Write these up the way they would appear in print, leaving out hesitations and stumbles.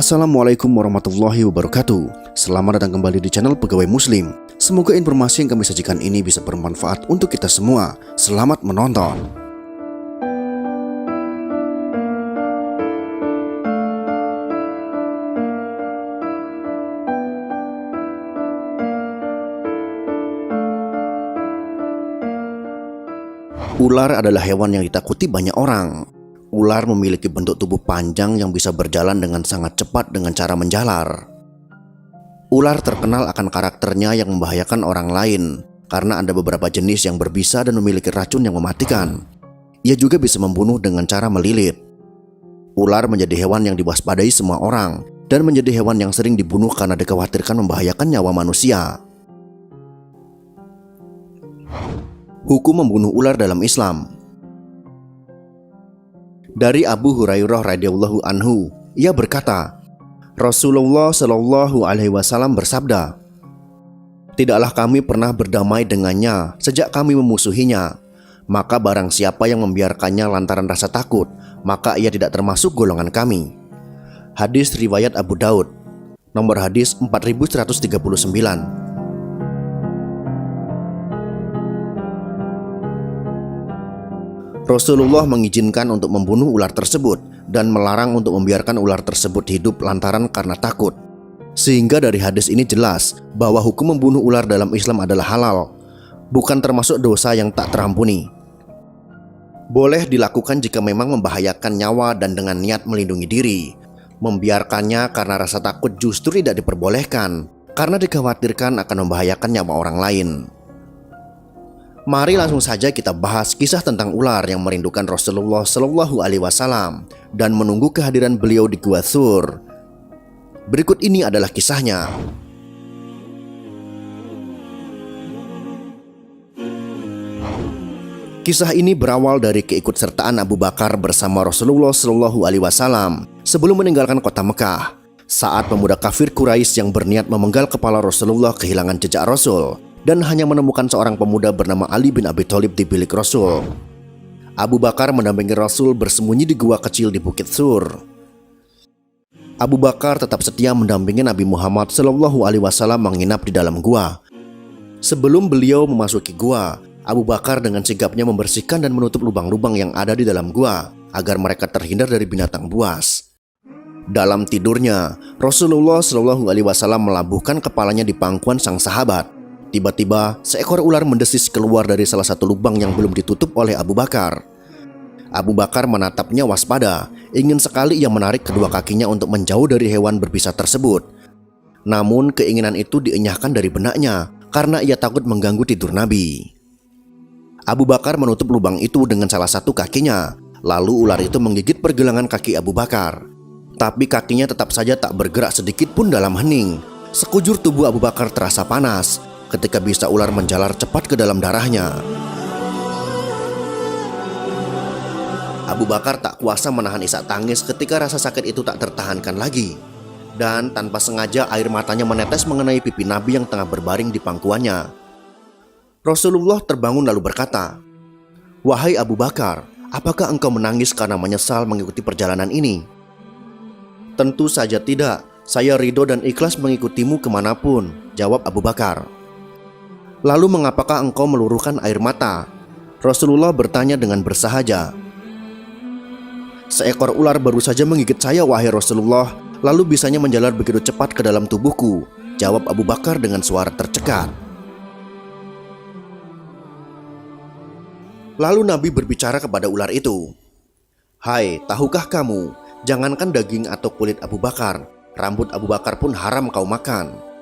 Assalamualaikum warahmatullahi wabarakatuh. Selamat datang kembali di channel Pegawai Muslim. Semoga informasi yang kami sajikan ini bisa bermanfaat untuk kita semua. Selamat menonton. Ular adalah hewan yang ditakuti banyak orang. Ular memiliki bentuk tubuh panjang yang bisa berjalan dengan sangat cepat dengan cara menjalar. Ular terkenal akan karakternya yang membahayakan orang lain karena ada beberapa jenis yang berbisa dan memiliki racun yang mematikan. Ia juga bisa membunuh dengan cara melilit. Ular menjadi hewan yang diwaspadai semua orang dan menjadi hewan yang sering dibunuh karena dikhawatirkan membahayakan nyawa manusia. Hukum membunuh ular dalam Islam. Dari Abu Hurairah radhiyallahu anhu, ia berkata, Rasulullah shallallahu alaihi wasallam bersabda, "Tidaklah kami pernah berdamai dengannya sejak kami memusuhinya. Maka barang siapa yang membiarkannya lantaran rasa takut, maka ia tidak termasuk golongan kami." Hadis riwayat Abu Daud, nomor hadis 4139. Rasulullah mengizinkan untuk membunuh ular tersebut dan melarang untuk membiarkan ular tersebut hidup lantaran karena takut. Sehingga dari hadis ini jelas bahwa hukum membunuh ular dalam Islam adalah halal, bukan termasuk dosa yang tak terampuni. Boleh dilakukan jika memang membahayakan nyawa dan dengan niat melindungi diri. Membiarkannya karena rasa takut justru tidak diperbolehkan, karena dikhawatirkan akan membahayakan nyawa orang lain. Mari langsung saja kita bahas kisah tentang ular yang merindukan Rasulullah Shallallahu Alaihi Wasallam dan menunggu kehadiran beliau di Gua Thur. Berikut ini adalah kisahnya. Kisah ini berawal dari keikutsertaan Abu Bakar bersama Rasulullah Shallallahu Alaihi Wasallam sebelum meninggalkan kota Mekah. Saat pemuda kafir Quraisy yang berniat memenggal kepala Rasulullah kehilangan jejak Rasul dan hanya menemukan seorang pemuda bernama Ali bin Abi Thalib di bilik Rasul. Abu Bakar mendampingi Rasul bersembunyi di gua kecil di Bukit Thur. Abu Bakar tetap setia mendampingi Nabi Muhammad Shallallahu Alaihi Wasallam menginap di dalam gua. Sebelum beliau memasuki gua, Abu Bakar dengan sigapnya membersihkan dan menutup lubang-lubang yang ada di dalam gua agar mereka terhindar dari binatang buas. Dalam tidurnya, Rasulullah Shallallahu Alaihi Wasallam melabuhkan kepalanya di pangkuan sang sahabat. Tiba-tiba, seekor ular mendesis keluar dari salah satu lubang yang belum ditutup oleh Abu Bakar. Abu Bakar menatapnya waspada, ingin sekali ia menarik kedua kakinya untuk menjauh dari hewan berbisa tersebut. Namun keinginan itu dienyahkan dari benaknya, karena ia takut mengganggu tidur Nabi. Abu Bakar menutup lubang itu dengan salah satu kakinya, lalu ular itu menggigit pergelangan kaki Abu Bakar. Tapi kakinya tetap saja tak bergerak sedikit pun dalam hening. Sekujur tubuh Abu Bakar terasa panas ketika bisa ular menjalar cepat ke dalam darahnya. Abu Bakar tak kuasa menahan isak tangis ketika rasa sakit itu tak tertahankan lagi. Dan tanpa sengaja air matanya menetes mengenai pipi Nabi yang tengah berbaring di pangkuannya. Rasulullah terbangun lalu berkata, "Wahai Abu Bakar, apakah engkau menangis karena menyesal mengikuti perjalanan ini?" "Tentu saja tidak, saya ridho dan ikhlas mengikutimu kemanapun," jawab Abu Bakar. "Lalu mengapakah engkau meluruhkan air mata?" Rasulullah bertanya dengan bersahaja. "Seekor ular baru saja menggigit saya, wahai Rasulullah, lalu bisanya menjalar begitu cepat ke dalam tubuhku," jawab Abu Bakar dengan suara tercekat. Lalu Nabi berbicara kepada ular itu, "Hai, tahukah kamu, jangankan daging atau kulit Abu Bakar, rambut Abu Bakar pun haram kau makan."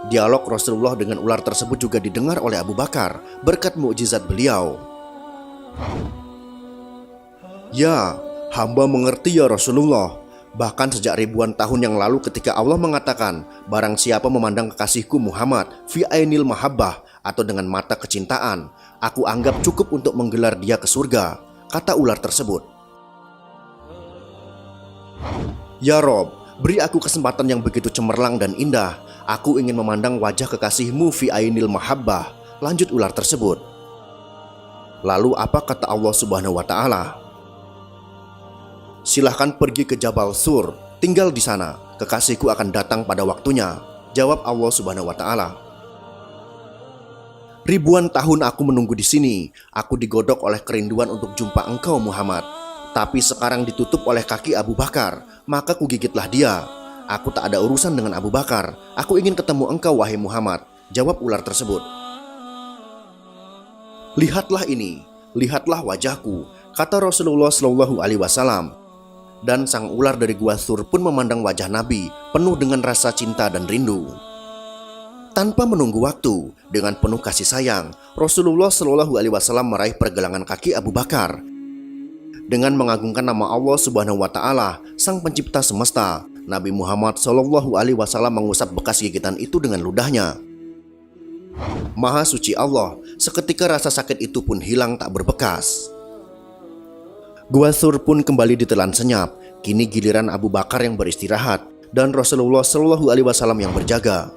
Dialog Rasulullah dengan ular tersebut juga didengar oleh Abu Bakar berkat mukjizat beliau. "Ya, hamba mengerti ya Rasulullah. Bahkan sejak ribuan tahun yang lalu ketika Allah mengatakan, barang siapa memandang kekasihku Muhammad fi ainil mahabbah atau dengan mata kecintaan, aku anggap cukup untuk menggelar dia ke surga," kata ular tersebut. "Ya Rob, beri aku kesempatan yang begitu cemerlang dan indah. Aku ingin memandang wajah kekasihmu fi ainil mahabbah," lanjut ular tersebut. Lalu apa kata Allah Subhanahu wa Ta'ala? Silahkan pergi ke Jabal Sur, tinggal di sana, kekasihku akan datang pada waktunya, jawab Allah Subhanahu wa Ta'ala. Ribuan tahun aku menunggu di sini, aku digodok oleh kerinduan untuk jumpa engkau Muhammad. Tapi sekarang ditutup oleh kaki Abu Bakar, maka kugigitlah dia. Aku tak ada urusan dengan Abu Bakar, aku ingin ketemu engkau wahai Muhammad, jawab ular tersebut. Lihatlah ini, lihatlah wajahku, kata Rasulullah SAW. Dan sang ular dari Gua Thur pun memandang wajah Nabi penuh dengan rasa cinta dan rindu. Tanpa menunggu waktu, dengan penuh kasih sayang, Rasulullah SAW meraih pergelangan kaki Abu Bakar. Dengan mengagungkan nama Allah Subhanahu wa Ta'ala, Sang Pencipta semesta, Nabi Muhammad SAW mengusap bekas gigitan itu dengan ludahnya. Maha suci Allah, seketika rasa sakit itu pun hilang tak berbekas. Gua Thur pun kembali ditelan senyap. Kini giliran Abu Bakar yang beristirahat dan Rasulullah SAW yang berjaga.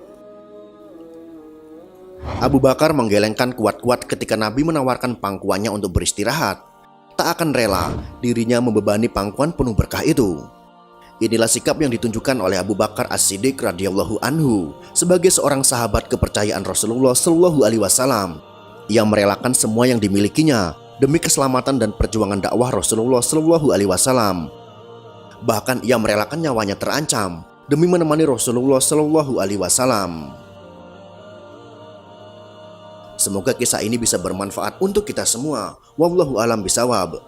Abu Bakar menggelengkan kuat-kuat ketika Nabi menawarkan pangkuannya untuk beristirahat. Tak akan rela dirinya membebani pangkuan penuh berkah itu. Inilah sikap yang ditunjukkan oleh Abu Bakar As-Siddiq radhiyallahu anhu sebagai seorang sahabat kepercayaan Rasulullah SAW. Ia merelakan semua yang dimilikinya demi keselamatan dan perjuangan dakwah Rasulullah SAW. Bahkan ia merelakan nyawanya terancam demi menemani Rasulullah SAW. Semoga kisah ini bisa bermanfaat untuk kita semua. Wallahu a'lam bishawab.